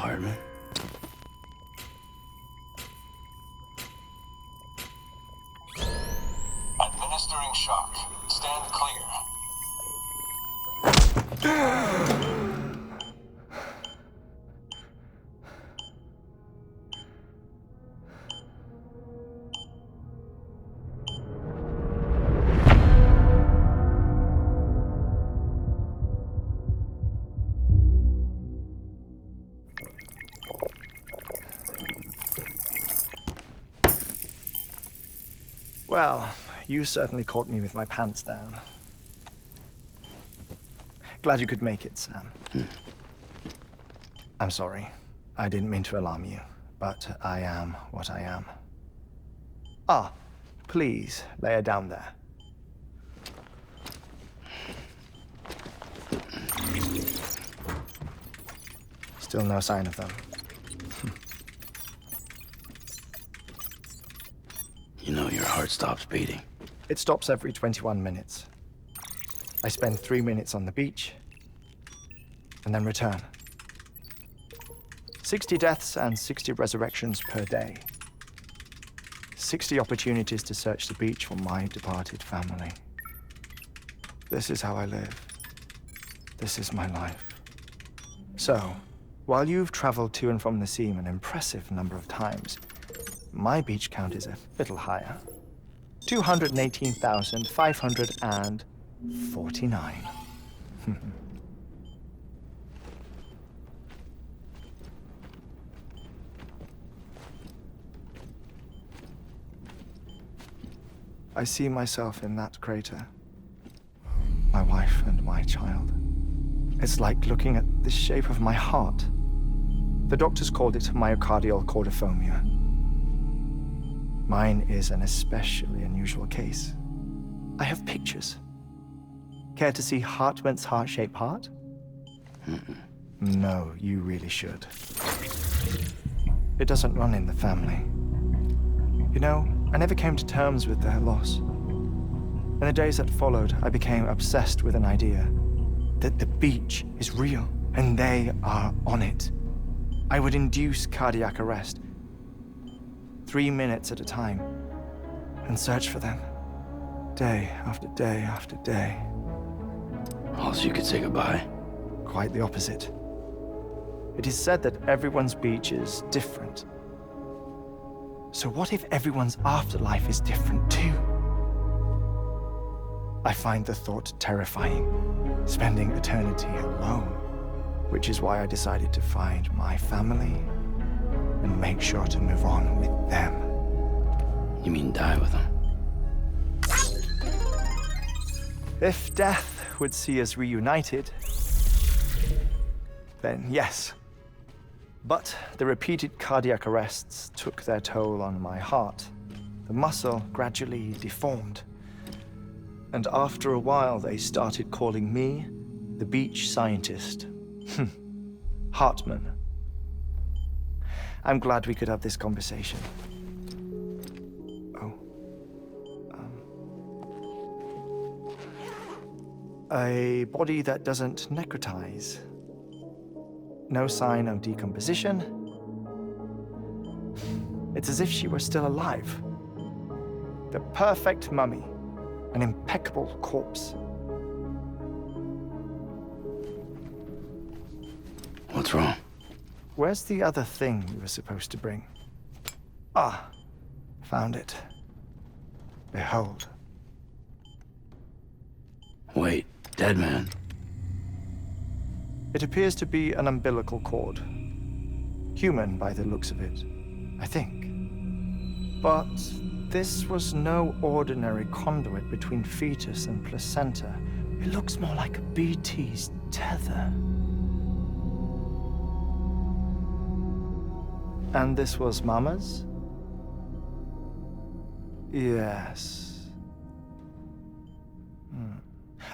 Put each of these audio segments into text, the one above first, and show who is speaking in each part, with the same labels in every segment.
Speaker 1: HeartMan.
Speaker 2: Administering shock. Stand clear.
Speaker 3: Well, you certainly caught me with my pants down. Glad you could make it, Sam. I'm sorry. I didn't mean to alarm you, but I am what I am. Ah, please, lay her down there. Still no sign of them.
Speaker 1: You know your heart stops beating.
Speaker 3: It stops every 21 minutes. I spend 3 minutes on the beach, and then return. 60 deaths and 60 resurrections per day. 60 opportunities to search the beach for my departed family. This is how I live. This is my life. So, while you've traveled to and from the seam an impressive number of times, my beach count is a little higher. 218,549. I see myself in that crater. My wife and my child. It's like looking at the shape of my heart. The doctors called it myocardial cordiformia. Mine is an especially unusual case. I have pictures. Care to see HeartMan's heart-shaped heart? No, you really should. It doesn't run in the family. You know, I never came to terms with their loss. In the days that followed, I became obsessed with an idea that the beach is real and they are on it. I would induce cardiac arrest, 3 minutes at a time, and search for them, day after day after day.
Speaker 1: Also, you could say goodbye.
Speaker 3: Quite the opposite. It is said that everyone's beach is different. So what if everyone's afterlife is different too? I find the thought terrifying, spending eternity alone, which is why I decided to find my family and make sure to move on with them.
Speaker 1: You mean die with them?
Speaker 3: If death would see us reunited, then yes. But the repeated cardiac arrests took their toll on my heart. The muscle gradually deformed. And after a while, they started calling me the beach scientist. HeartMan. I'm glad we could have this conversation. Oh. A body that doesn't necrotize. No sign of decomposition. It's as if she were still alive. The perfect mummy. An impeccable corpse.
Speaker 1: What's wrong?
Speaker 3: Where's the other thing you were supposed to bring? Ah, found it. Behold.
Speaker 1: Wait, dead man.
Speaker 3: It appears to be an umbilical cord. Human by the looks of it, I think. But this was no ordinary conduit between fetus and placenta. It looks more like a BT's tether. And this was Mama's? Yes.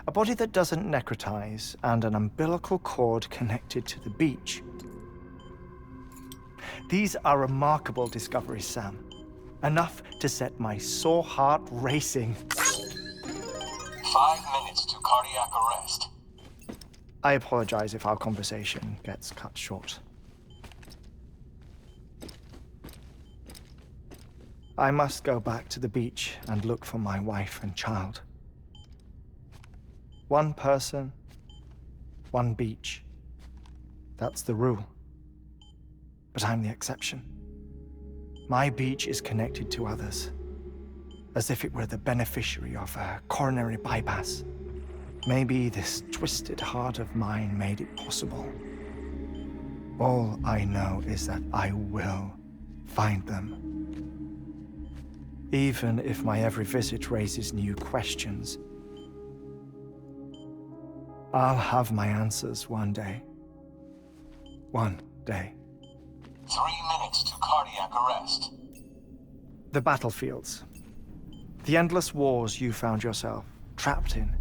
Speaker 3: A body that doesn't necrotize and an umbilical cord connected to the beach. These are remarkable discoveries, Sam. Enough to set my sore heart racing.
Speaker 2: 5 minutes to cardiac arrest.
Speaker 3: I apologize if our conversation gets cut short. I must go back to the beach and look for my wife and child. One person, one beach. That's the rule. But I'm the exception. My beach is connected to others, as if it were the beneficiary of a coronary bypass. Maybe this twisted heart of mine made it possible. All I know is that I will find them. Even if my every visit raises new questions, I'll have my answers one day. One day.
Speaker 2: 3 minutes to cardiac arrest.
Speaker 3: The battlefields. The endless wars you found yourself trapped in.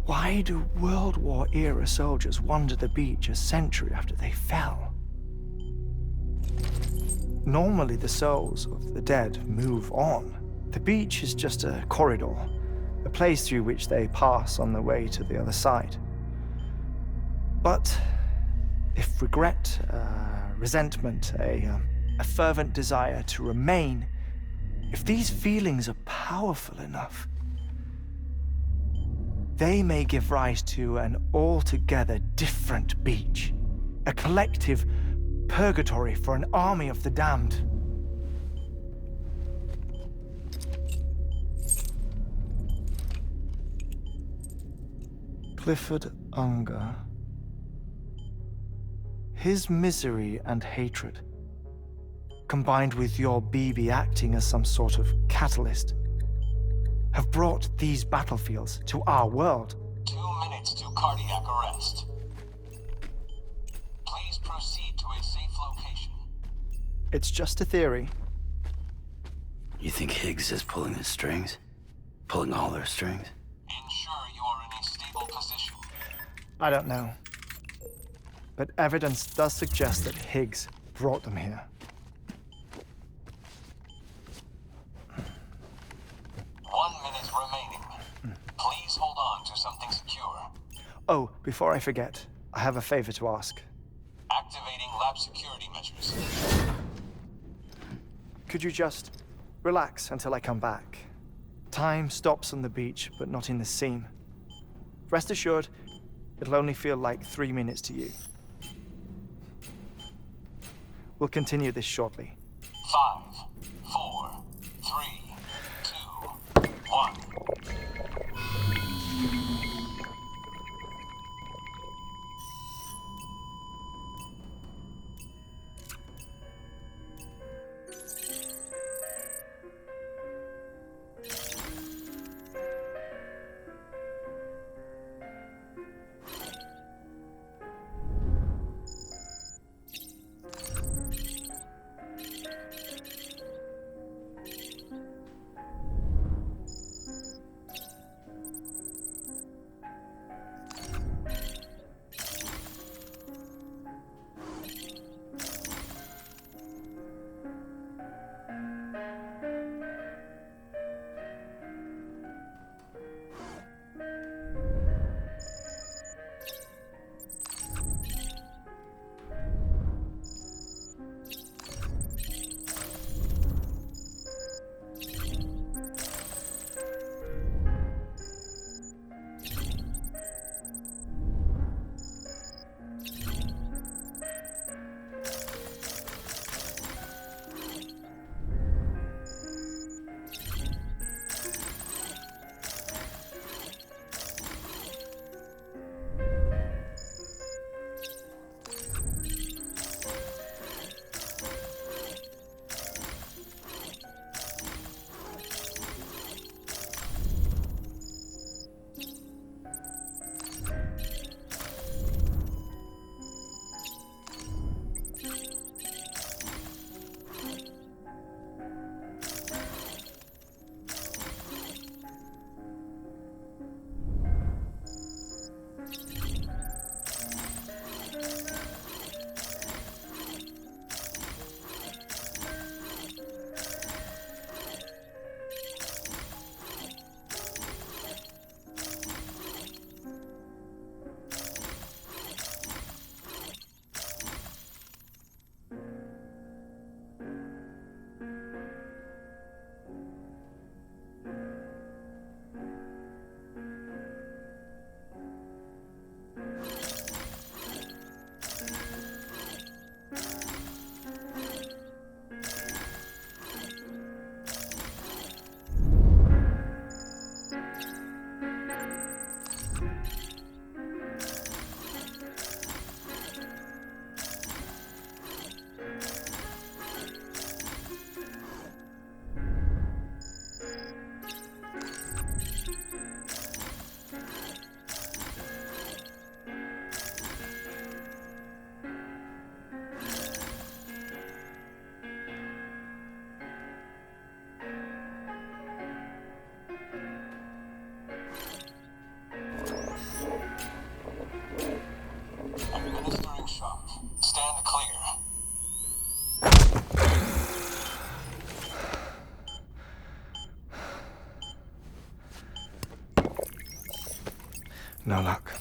Speaker 3: Why do World War-era soldiers wander the beach a century after they fell? Normally, the souls of the dead move on. The beach is just a corridor, a place through which they pass on the way to the other side. But if regret, resentment, a fervent desire to remain, if these feelings are powerful enough, they may give rise to an altogether different beach, a collective purgatory for an army of the damned. Clifford Unger. His misery and hatred, combined with your BB acting as some sort of catalyst, have brought these battlefields to our world.
Speaker 2: 2 minutes to cardiac arrest. Please proceed to a safe location.
Speaker 3: It's just a theory.
Speaker 1: You think Higgs is pulling the strings? Pulling all their strings?
Speaker 2: Ensure you are in a stable position.
Speaker 3: I don't know. But evidence does suggest that Higgs brought them here.
Speaker 2: 1 minute remaining. Please hold on to something secure.
Speaker 3: Oh, before I forget, I have a favor to ask.
Speaker 2: Activating lab security measures.
Speaker 3: Could you just relax until I come back? Time stops on the beach, but not in the scene. Rest assured, it'll only feel like 3 minutes to you. We'll continue this shortly.
Speaker 2: 5, 4, 3, 2, 1.
Speaker 3: No luck.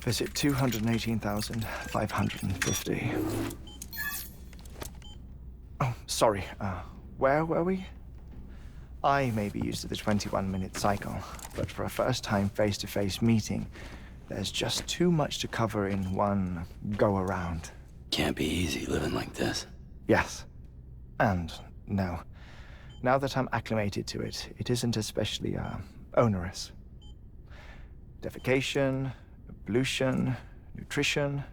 Speaker 3: Visit 218,550. Oh, sorry. Where were we? I may be used to the 21-minute cycle, but for a first-time face-to-face meeting, there's just too much to cover in one go-around.
Speaker 1: Can't be easy living like this.
Speaker 3: Yes. And no. Now that I'm acclimated to it, it isn't especially, onerous. Defecation, pollution, nutrition.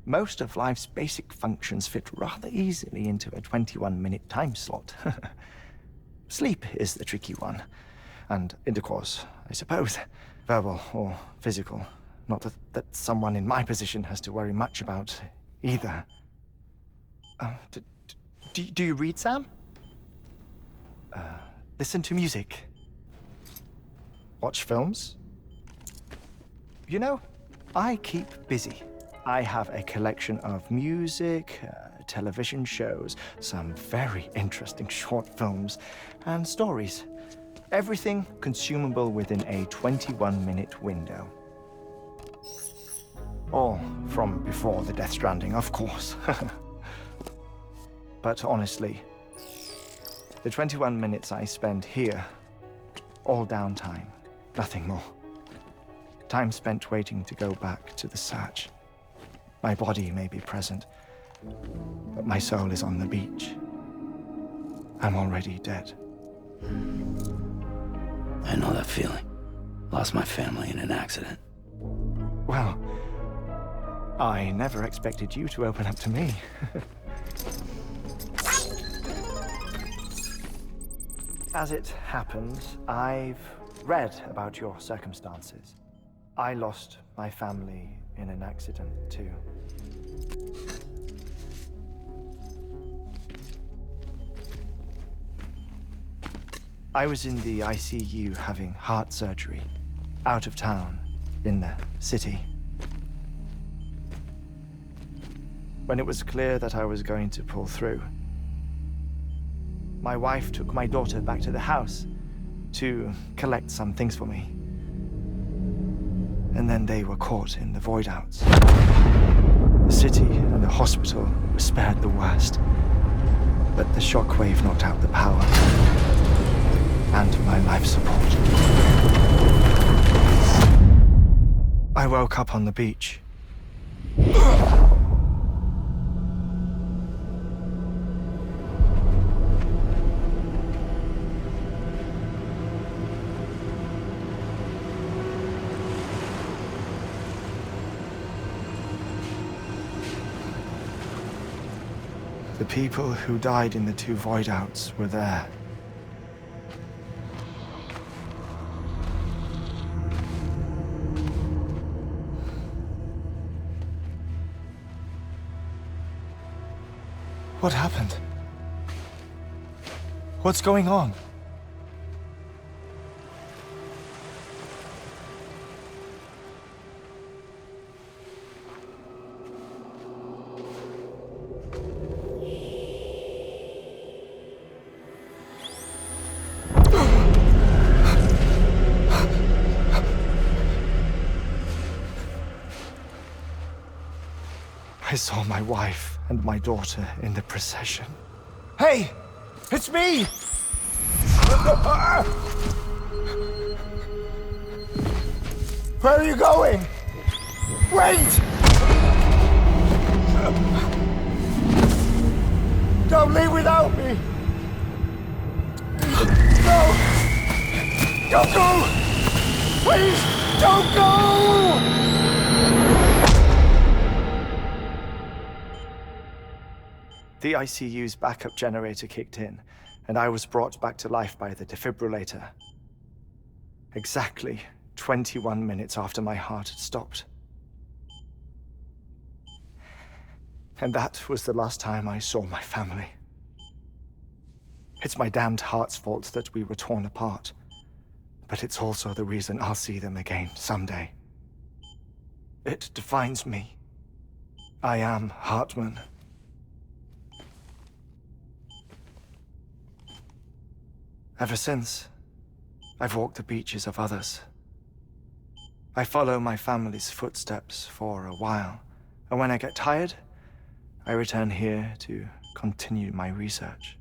Speaker 3: Most of life's basic functions fit rather easily into a 21-minute time slot. Sleep is the tricky one. And intercourse, I suppose. Verbal or physical. Not that someone in my position has to worry much about either. Do you read, Sam? Listen to music. Watch films? You know, I keep busy. I have a collection of music, television shows, some very interesting short films, and stories. Everything consumable within a 21-minute window. All from before the Death Stranding, of course. But honestly, the 21 minutes I spend here, all downtime, nothing more. Time spent waiting to go back to the search. My body may be present, but my soul is on the beach. I'm already dead.
Speaker 1: I know that feeling. Lost my family in an accident.
Speaker 3: Well, I never expected you to open up to me. As it happens, I've read about your circumstances. I lost my family in an accident, too. I was in the ICU having heart surgery, out of town, in the city. When it was clear that I was going to pull through, my wife took my daughter back to the house to collect some things for me. And then they were caught in the void outs. The city and the hospital were spared the worst, but the shockwave knocked out the power and my life support. I woke up on the beach. The people who died in the two void outs were there. What happened? What's going on? I saw my wife and my daughter in the procession. Hey! It's me! Where are you going? Wait! Don't leave without me! No! Don't go! Please, don't go! The ICU's backup generator kicked in, and I was brought back to life by the defibrillator. Exactly 21 minutes after my heart had stopped. And that was the last time I saw my family. It's my damned heart's fault that we were torn apart, but it's also the reason I'll see them again someday. It defines me. I am HeartMan. Ever since, I've walked the beaches of others I follow my family's footsteps for a while, and when I get tired, I return here to continue my research.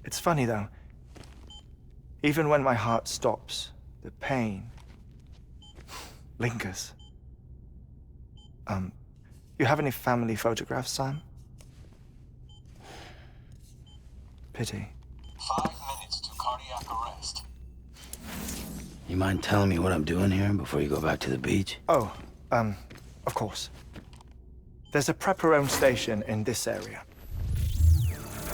Speaker 3: It's funny though, even when my heart stops, the pain lingers. You have any family photographs, Sam? Pity.
Speaker 2: 5 minutes to cardiac arrest.
Speaker 1: You mind telling me what I'm doing here before you go back to the beach?
Speaker 3: Oh, of course. There's a Prepperone station in this area.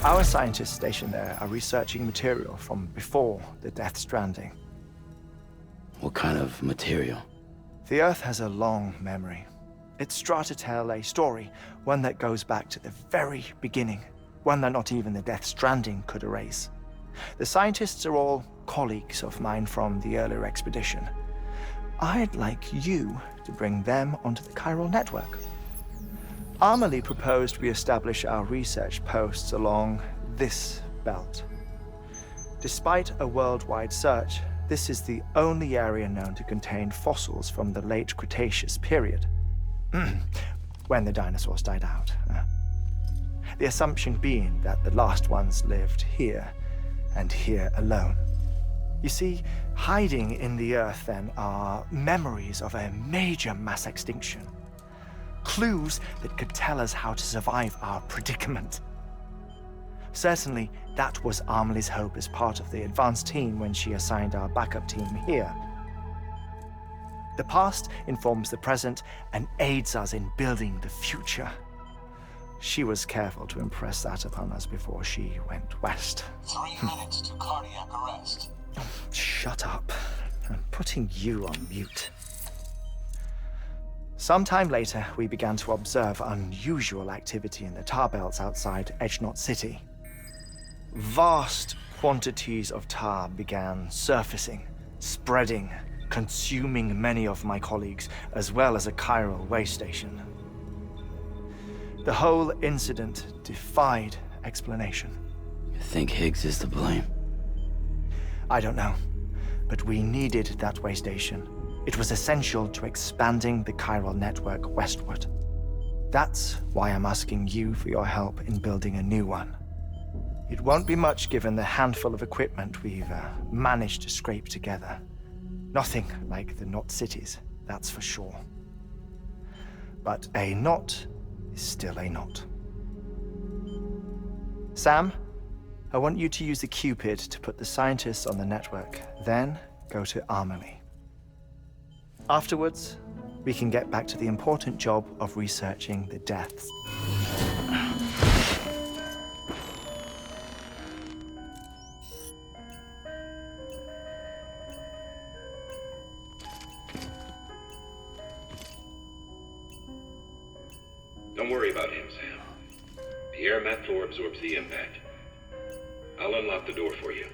Speaker 3: Our scientists stationed there are researching material from before the Death Stranding.
Speaker 1: What kind of material?
Speaker 3: The Earth has a long memory. It's trying to tell a story, one that goes back to the very beginning, one that not even the Death Stranding could erase. The scientists are all colleagues of mine from the earlier expedition. I'd like you to bring them onto the chiral network. Amelie proposed we establish our research posts along this belt. Despite a worldwide search, this is the only area known to contain fossils from the late Cretaceous period, when the dinosaurs died out. The assumption being that the last ones lived here, and here alone. You see, hiding in the Earth then are memories of a major mass extinction. Clues that could tell us how to survive our predicament. Certainly, that was Amelie's hope as part of the advanced team when she assigned our backup team here. The past informs the present and aids us in building the future. She was careful to impress that upon us before she went west.
Speaker 2: 3 minutes to cardiac arrest.
Speaker 3: Shut up. I'm putting you on mute. Sometime later, we began to observe unusual activity in the tar belts outside Edgenot City. Vast quantities of tar began surfacing, spreading, consuming many of my colleagues, as well as a chiral way station. The whole incident defied explanation.
Speaker 1: You think Higgs is to blame?
Speaker 3: I don't know, but we needed that way station. It was essential to expanding the chiral network westward. That's why I'm asking you for your help in building a new one. It won't be much given the handful of equipment we've managed to scrape together. Nothing like the knot cities, that's for sure. But a knot is still a knot. Sam, I want you to use the Cupid to put the scientists on the network, then go to Amelie. Afterwards, we can get back to the important job of researching the deaths.
Speaker 4: Don't worry about him, Sam. The air mat floor absorbs the impact. I'll unlock the door for you.